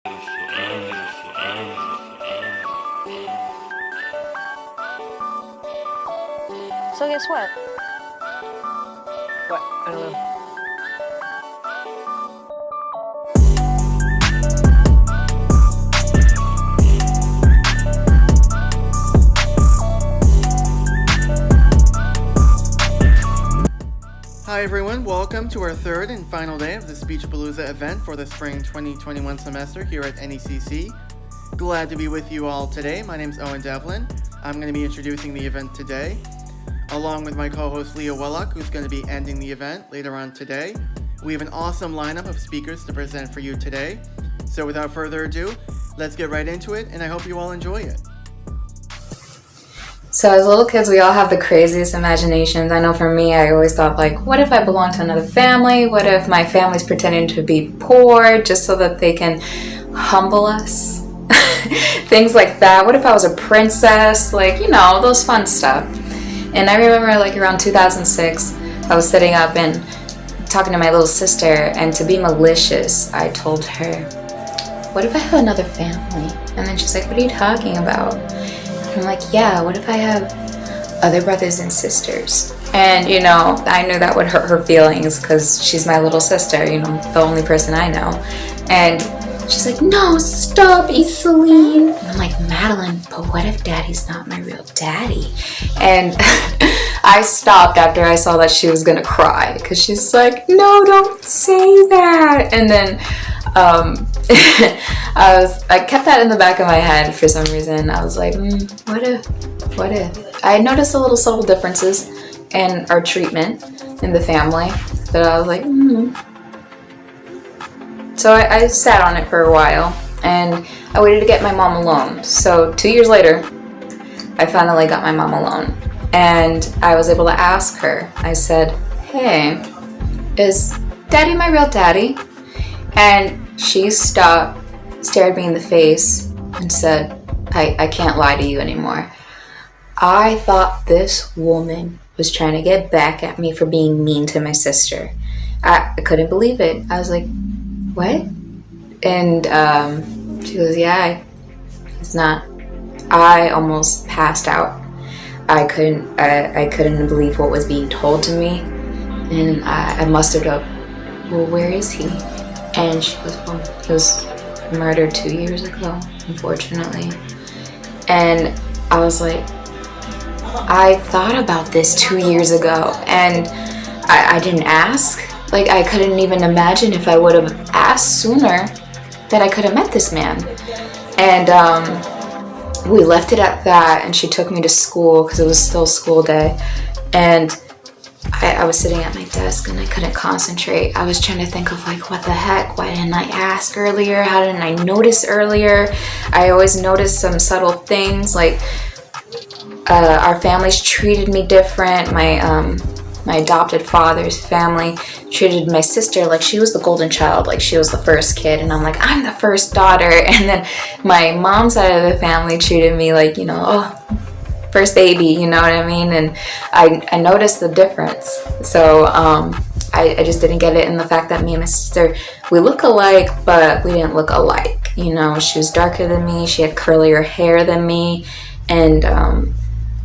So guess what? What? I don't know. Hi everyone, welcome to our third and final day of the Speechapalooza event for the spring 2021 semester here at NECC. Glad to be with you all today. My name's Owen Devlin. I'm going to be introducing the event today, along with my co-host Leah Wellock, who's going to be ending the event later on today. We have an awesome lineup of speakers to present for you today. So without further ado, let's get right into it, and I hope you all enjoy it. So as little kids, we all have the craziest imaginations. I know for me, I always thought, like, what if I belong to another family? What if my family's pretending to be poor just so that they can humble us? Things like that. What if I was a princess? Like, you know, those fun stuff. And I remember, like, around 2006, I was sitting up and talking to my little sister, and to be malicious, I told her, what if I have another family? And then she's like, what are you talking about? I'm like, yeah, what if I have other brothers and sisters? And, you know, I knew that would hurt her feelings because she's my little sister, you know, the only person I know. And she's like, no, stop, Iseline. And I'm like, Madeline, but what if daddy's not my real daddy? And I stopped after I saw that she was going to cry because she's like, no, don't say that. And then I kept that in the back of my head for some reason. I was like, what if? I noticed the little subtle differences in our treatment in the family that I was like, So I sat on it for a while, and I waited to get my mom alone. So 2 years later, I finally got my mom alone, and I was able to ask her. I said, hey, is daddy my real daddy? And she stopped, stared me in the face, and said, I can't lie to you anymore. I thought this woman was trying to get back at me for being mean to my sister. I couldn't believe it. I was like, what? And she goes, yeah, he's not. I almost passed out. I couldn't believe what was being told to me. And I mustered up, well, where is he? And she goes, well, he was murdered 2 years ago, unfortunately. And I was like, I thought about this 2 years ago, and I didn't ask. Like, I couldn't even imagine if I would have asked sooner that I could have met this man. And we left it at that, and she took me to school because it was still school day. And I was sitting at my desk and I couldn't concentrate. I was trying to think of, like, what the heck? Why didn't I ask earlier? How didn't I notice earlier? I always noticed some subtle things, like our families treated me different. My adopted father's family treated my sister like she was the golden child, like she was the first kid, and I'm like, I'm the first daughter. And then my mom's side of the family treated me like, you know, oh, first baby, you know what I mean? And I noticed the difference. So I just didn't get it in the fact that me and my sister, we look alike, but we didn't look alike. You know, she was darker than me, she had curlier hair than me, and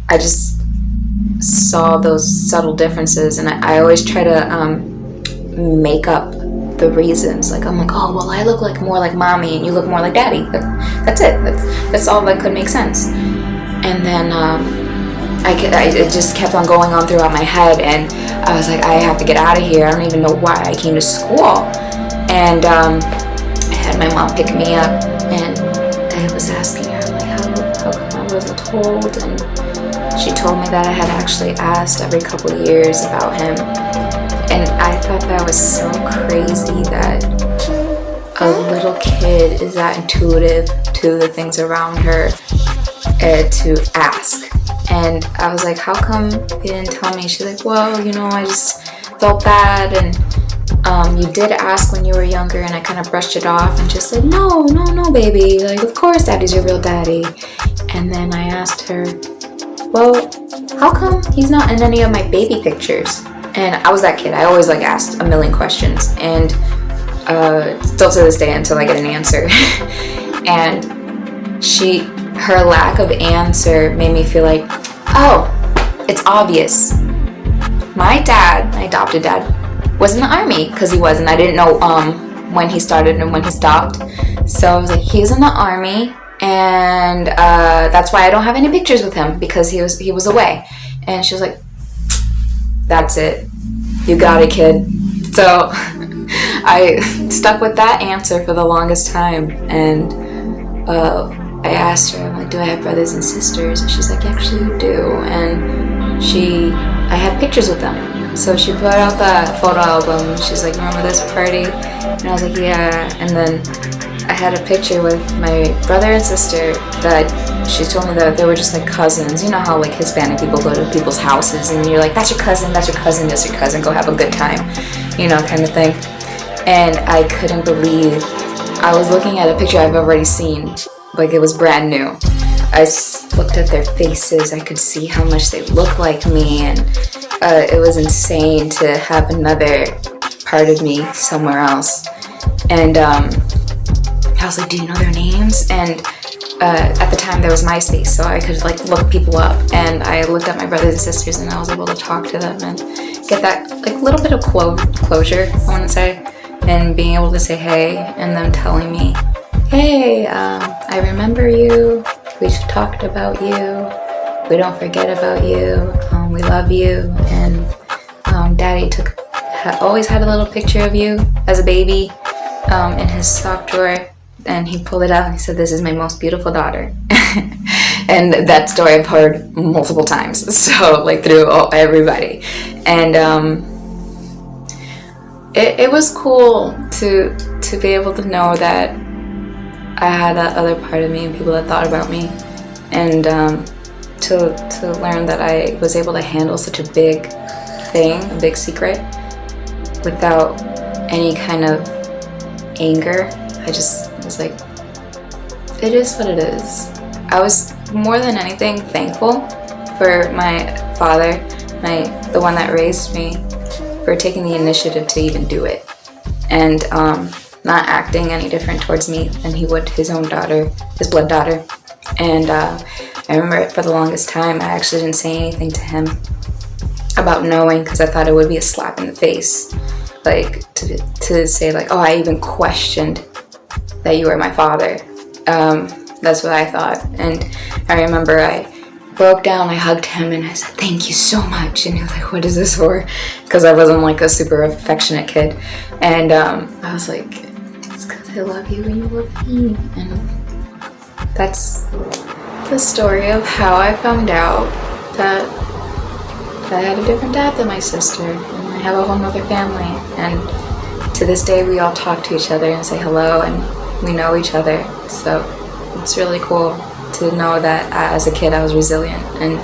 I just saw those subtle differences, and I always try to make up the reasons. Like, I'm like, oh, well, I look like more like mommy and you look more like daddy. That's it. That's all that could make sense. And then it just kept on going on throughout my head, and I was like, I have to get out of here. I don't even know why I came to school. And I had my mom pick me up, and I was asking her, like, how come I wasn't told? And she told me that I had actually asked every couple of years about him. And I thought that was so crazy that a little kid is that intuitive to the things around her to ask. And I was like, how come you didn't tell me? She's like, well, you know, I just felt bad, and you did ask when you were younger, and I kind of brushed it off and just said, no, baby, like, of course daddy's your real daddy. And then I asked her, well, how come he's not in any of my baby pictures? And I was that kid. I always, like, asked a million questions. And still to this day until I get an answer. And her lack of answer made me feel like, oh, it's obvious. My dad, my adopted dad, was in the army, because he was, and I didn't know when he started and when he stopped. So I was like, he was in the army, and that's why I don't have any pictures with him, because he was away. And she was like, that's it. You got it, kid. So I stuck with that answer for the longest time, and I asked her, I'm like, do I have brothers and sisters? And she's like, actually you do. And I had pictures with them. So she put out that photo album. She's like, remember this party? And I was like, yeah. And then I had a picture with my brother and sister that she told me that they were just like cousins. You know how like Hispanic people go to people's houses and you're like, that's your cousin, that's your cousin, that's your cousin, go have a good time, you know, kind of thing. And I couldn't believe, I was looking at a picture I've already seen, like it was brand new. I looked at their faces, I could see how much they look like me, and it was insane to have another part of me somewhere else. And I was like, do you know their names? And at the time there was MySpace, so I could like look people up, and I looked at my brothers and sisters, and I was able to talk to them and get that like little bit of closure, I want to say, and being able to say hey, and them telling me, hey, I remember you, we talked about you, we don't forget about you, we love you, and Daddy always had a little picture of you as a baby in his sock drawer, and he pulled it out and he said, this is my most beautiful daughter. And that story I've heard multiple times, so like through everybody. And it was cool to be able to know that I had that other part of me and people that thought about me, and to learn that I was able to handle such a big thing, a big secret, without any kind of anger. I just was like, it is what it is. I was more than anything thankful for my father, the one that raised me, for taking the initiative to even do it, and not acting any different towards me than he would his own daughter, his blood daughter. And I remember for the longest time I actually didn't say anything to him about knowing, because I thought it would be a slap in the face, like to say like, oh, I even questioned that you were my father. That's what I thought. And I remember I broke down, I hugged him, and I said, thank you so much. And he was like, what is this for? Because I wasn't like a super affectionate kid. And I was like, it's because I love you and you love me. And that's the story of how I found out that I had a different dad than my sister, and I have a whole nother family. And to this day we all talk to each other and say hello, and we know each other. So it's really cool to know that as a kid I was resilient, and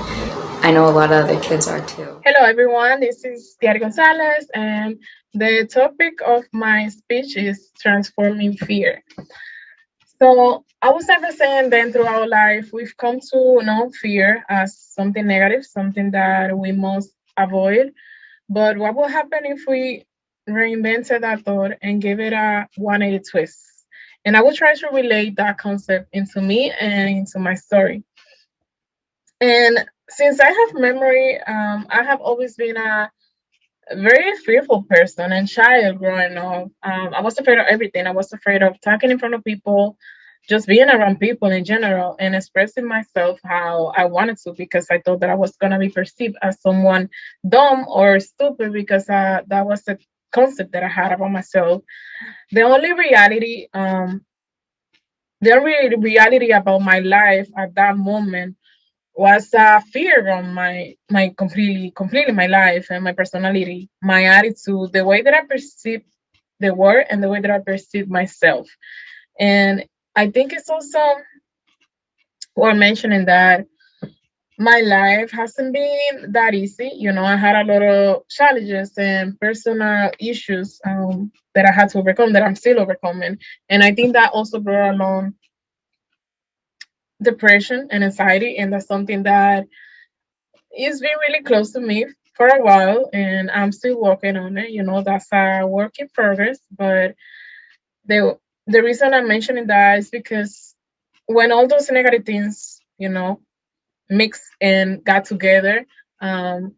I know a lot of other kids are too. Hello, everyone. This is Tiari Gonzalez, and the topic of my speech is transforming fear. So I was never saying that throughout life we've come to know fear as something negative, something that we must avoid. But what will happen if we reinvented that thought and give it a 180 twist? And I will try to relate that concept into me and into my story. And since I have memory, I have always been a very fearful person and child growing up. I was afraid of everything. I was afraid of talking in front of people, just being around people in general, and expressing myself how I wanted to, because I thought that I was going to be perceived as someone dumb or stupid, because that was the concept that I had about myself. The only reality, about my life at that moment was a fear on my completely my life and my personality, my attitude, the way that I perceive the world and the way that I perceive myself. And I think it's also worth mentioning that my life hasn't been that easy. You know, I had a lot of challenges and personal issues that I had to overcome, that I'm still overcoming. And I think that also brought along depression and anxiety. And that's something that it's been really close to me for a while, and I'm still working on it. You know, that's a work in progress. But The the reason I'm mentioning that is because when all those negative things, mixed and got together, um,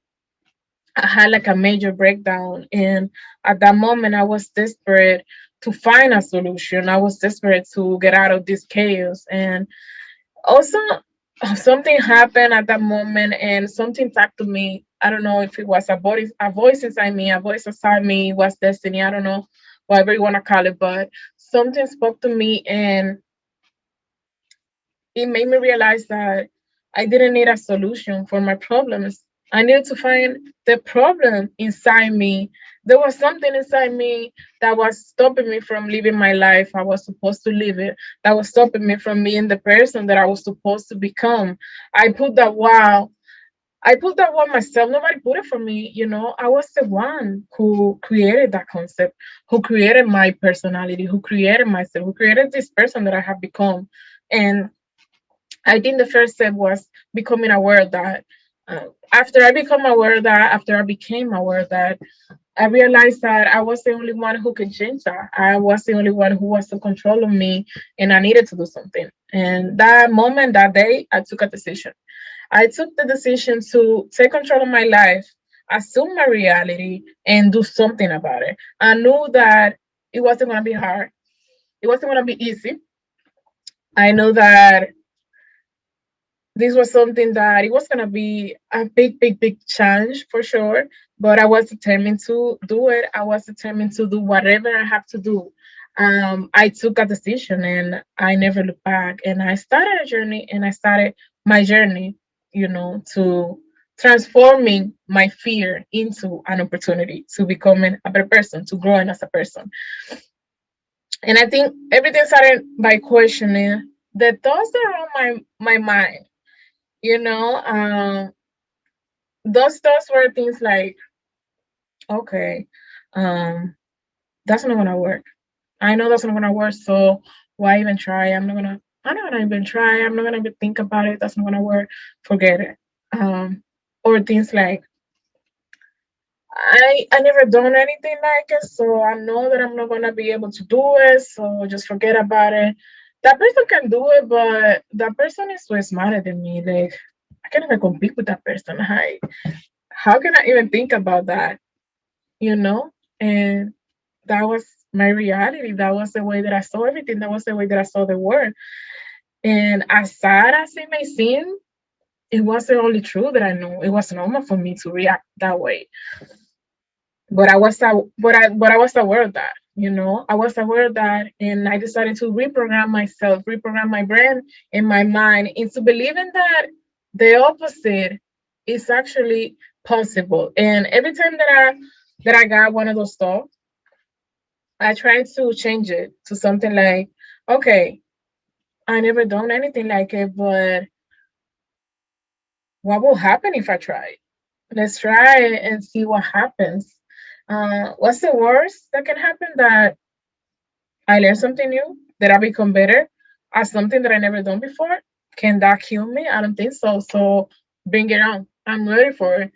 I had like a major breakdown. And at that moment, I was desperate to find a solution. I was desperate to get out of this chaos. And also, something happened at that moment, and something talked to me. I don't know if it was a voice inside me, a voice inside me, it was destiny. I don't know, whatever you want to call it, but something spoke to me, and it made me realize that I didn't need a solution for my problems. I needed to find the problem inside me. There was something inside me that was stopping me from living my life. I was supposed to live it. That was stopping me from being the person that I was supposed to become. I put that wow. I put that one myself. Nobody put it for me. I was the one who created that concept, who created my personality, who created myself, who created this person that I have become. And I think the first step was becoming aware of that. After I became aware of that, I realized that I was the only one who could change that. I was the only one who was in control of me, and I needed to do something. And that moment, that day, I took a decision. I took the decision to take control of my life, assume my reality, and do something about it. I knew that it wasn't going to be hard. It wasn't going to be easy. I know that this was something that it was going to be a big, big, big challenge for sure. But I was determined to do it. I was determined to do whatever I have to do. I took a decision, and I never looked back. And I started a journey, and I started my journey, to transforming my fear into an opportunity to becoming a better person, to growing as a person. And I think everything started by questioning the thoughts that are on my mind. You know, um, those thoughts were things like, okay, um, that's not gonna work. I know that's not gonna work, so why even try? I'm not gonna even try. I'm not gonna even think about it. That's not gonna work. Forget it. Um, or things like, I never done anything like it, so I know that I'm not gonna be able to do it. So just forget about it. That person can do it, but that person is way smarter than me. Like, I can't even compete with that person. How can I even think about that? You know? And that was my reality. That was the way that I saw everything. That was the way that I saw the world. And as sad as it may seem, it wasn't only true that I knew. It was normal for me to react that way. But I was aware of that. I was aware of that, and I decided to reprogram myself, reprogram my brain and my mind into believing that the opposite is actually possible. And every time that I got one of those thoughts, I tried to change it to something like, okay, I never done anything like it, but what will happen if I try? Let's try it and see what happens. What's the worst that can happen? That I learn something new, that I become better at something that I never done before. Can that kill me? I don't think so. So bring it on. I'm ready for it.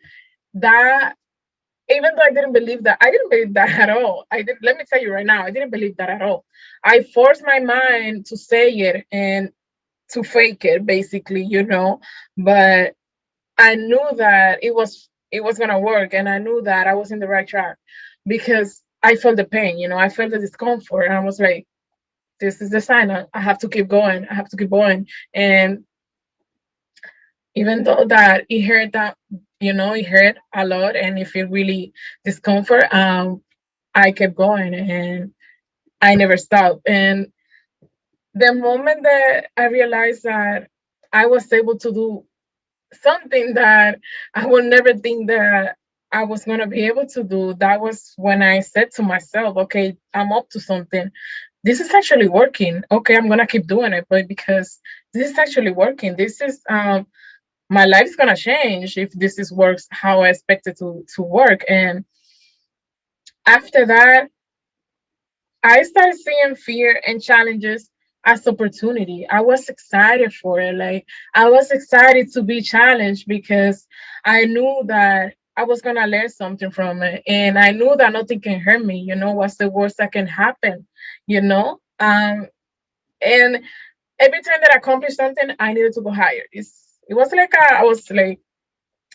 That even though I didn't believe that at all. I did. Let me tell you right now, I didn't believe that at all. I forced my mind to say it and to fake it, basically, But I knew that it was gonna work, and I knew that I was in the right track because I felt the pain. I felt the discomfort, and I was like, "This is the sign. I have to keep going. I have to keep going." And even though that it hurt a lot, and it felt really discomfort, I kept going, and I never stopped. And the moment that I realized that I was able to do something that I would never think that I was going to be able to do, that was when I said to myself, okay, I'm up to something. This is actually working. Okay, I'm going to keep doing it, but because this is actually working, this is my life's going to change if this is works how I expect it to work. And after that, I started seeing fear and challenges as opportunity. I was excited for it. Like, I was excited to be challenged because I knew that I was gonna learn something from it, and I knew that nothing can hurt me. What's the worst that can happen? You know, and every time that I accomplished something, I needed to go higher. It was like I was like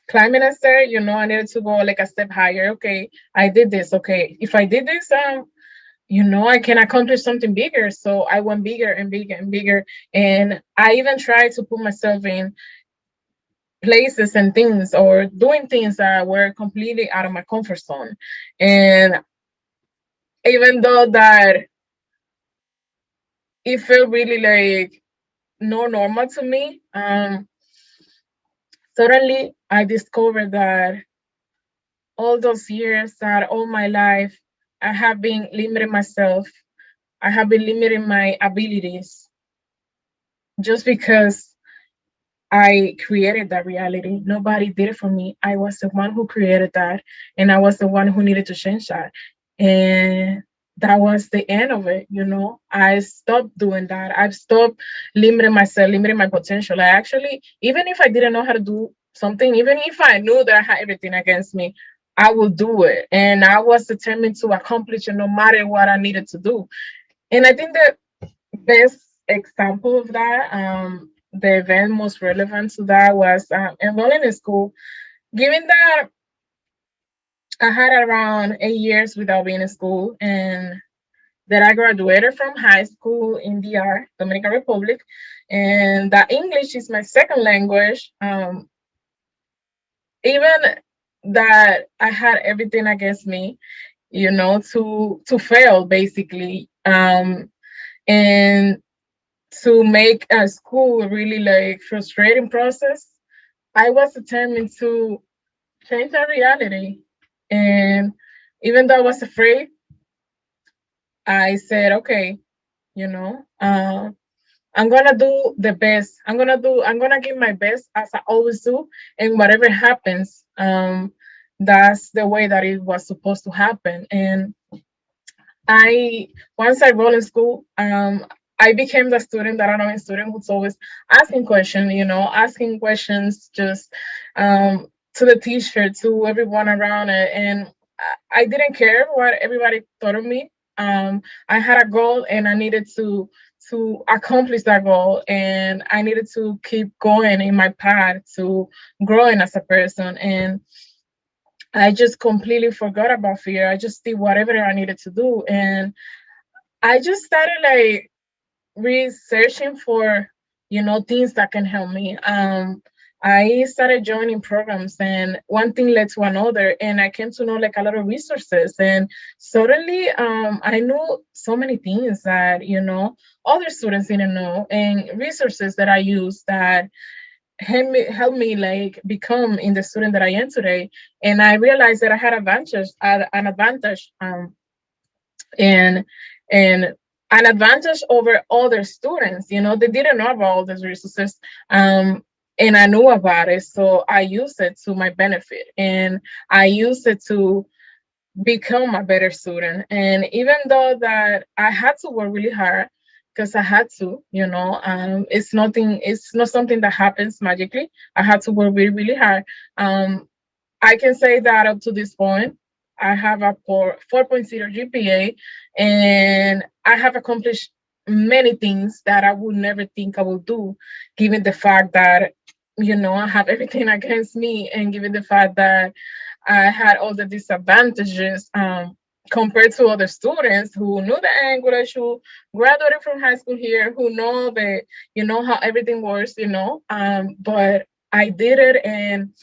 climbing a stair. I needed to go like a step higher. Okay, I did this. Okay, if I did this, I can accomplish something bigger. So I went bigger and bigger and bigger, and I even tried to put myself in places and things or doing things that were completely out of my comfort zone. And even though that it felt really like no normal to me, suddenly I discovered that all those years, that all my life, I have been limiting myself. I have been limiting my abilities just because I created that reality. Nobody did it for me. I was the one who created that, and I was the one who needed to change that. And that was the end of it. I stopped doing that. I've stopped limiting myself, limiting my potential. I actually, even if I didn't know how to do something, even if I knew that I had everything against me, I will do it. And I was determined to accomplish it no matter what I needed to do. And I think the best example of that, the event most relevant to that was enrolling in school. Given that I had around 8 years without being in school, and that I graduated from high school in DR, Dominican Republic, and that English is my second language. Even that I had everything against me, to fail basically, and to make a school really like frustrating process. I was determined to change that reality. And even though I was afraid, I said, okay, you know, uh, I'm gonna do the best. I'm gonna give my best as I always do. And whatever happens, that's the way that it was supposed to happen. And I once I enrolled in school, I became the student, that annoying student who's always asking questions just to the teacher, to everyone around it, and I didn't care what everybody thought of me. I had a goal, and I needed to accomplish that goal, and I needed to keep going in my path to growing as a person. And I just completely forgot about fear. I just did whatever I needed to do. And I just started like researching for, things that can help me. I started joining programs, and one thing led to another, and I came to know like a lot of resources. And suddenly, I knew so many things that, other students didn't know, and resources that I use that help me like become in the student that I am today. And I realized that I had an advantage, and and an advantage over other students. They didn't know about all these resources, and I knew about it, so I used it to my benefit, and I used it to become a better student. And even though that I had to work really hard, because I had to, it's not something that happens magically. I had to work really, really hard. I can say that up to this point, I have a 4.0 GPA, and I have accomplished many things that I would never think I would do, given the fact that, I have everything against me, and given the fact that I had all the disadvantages, compared to other students who knew the English, who graduated from high school here, who know how everything works, but I did it. And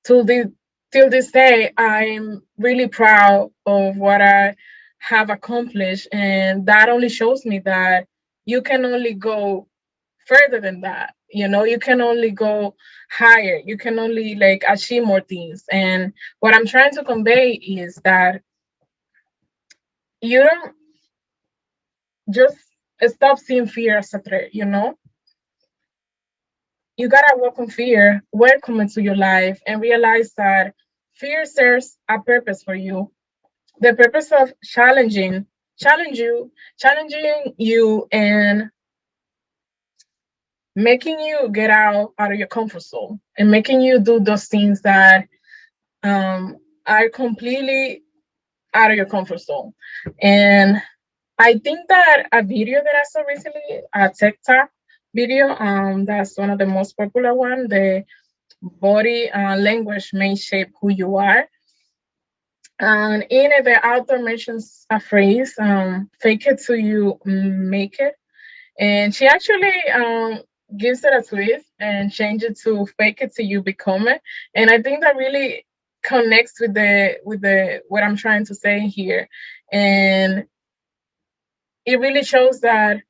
till this till this day, I'm really proud of what I have accomplished, and that only shows me that you can only go further than that. You can only go higher. You can only like achieve more things. And what I'm trying to convey is that you don't just stop seeing fear as a threat. You gotta welcome fear, welcome into your life, and realize that fear serves a purpose for you. The purpose of challenging you, and making you get out of your comfort zone, and making you do those things that are completely out of your comfort zone. And I think that a video that I saw recently, a TikTok video, that's one of the most popular one, the body language may shape who you are. And in it, the author mentions a phrase, fake it till you make it. And she actually gives it a twist and change it to fake it till you become it. And I think that really connects with the what I'm trying to say here. And it really shows that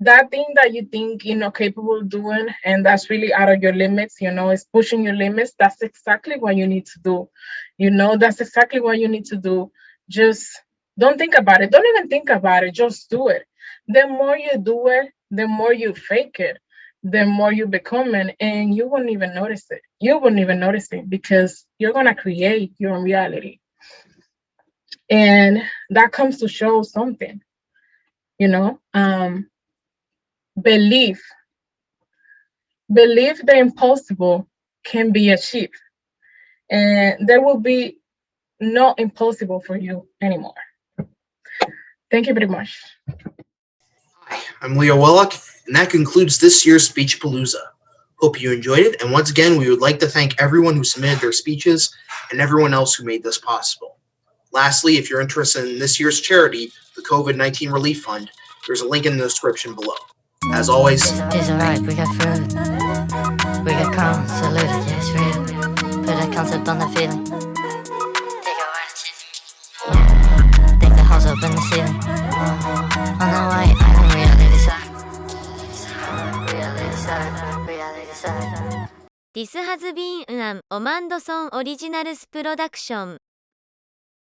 that thing that you think you're not capable of doing and that's really out of your limits, is pushing your limits. That's exactly what you need to do. That's exactly what you need to do. Just don't think about it. Don't even think about it. Just do it. The more you do it, the more you fake it, the more you become it, and you won't even notice it. You won't even notice it because you're gonna create your own reality. And that comes to show something, you know. Believe the impossible can be achieved, and there will be no impossible for you anymore. Thank you very much. Hi, I'm Leo Willock, and that concludes this year's Speechapalooza. Hope you enjoyed it, and once again, we would like to thank everyone who submitted their speeches and everyone else who made this possible. Lastly, if you're interested in this year's charity, the COVID-19 Relief Fund, there's a link in the description below. As always, it's alright, we got food, we got calm, salute, yeah, it's real. Put a concept on the feeling. Take a ride, yeah. Take the house up in the ceiling. On the white island, reality side. Reality side, reality side. This has been an Omando Son Originals Production.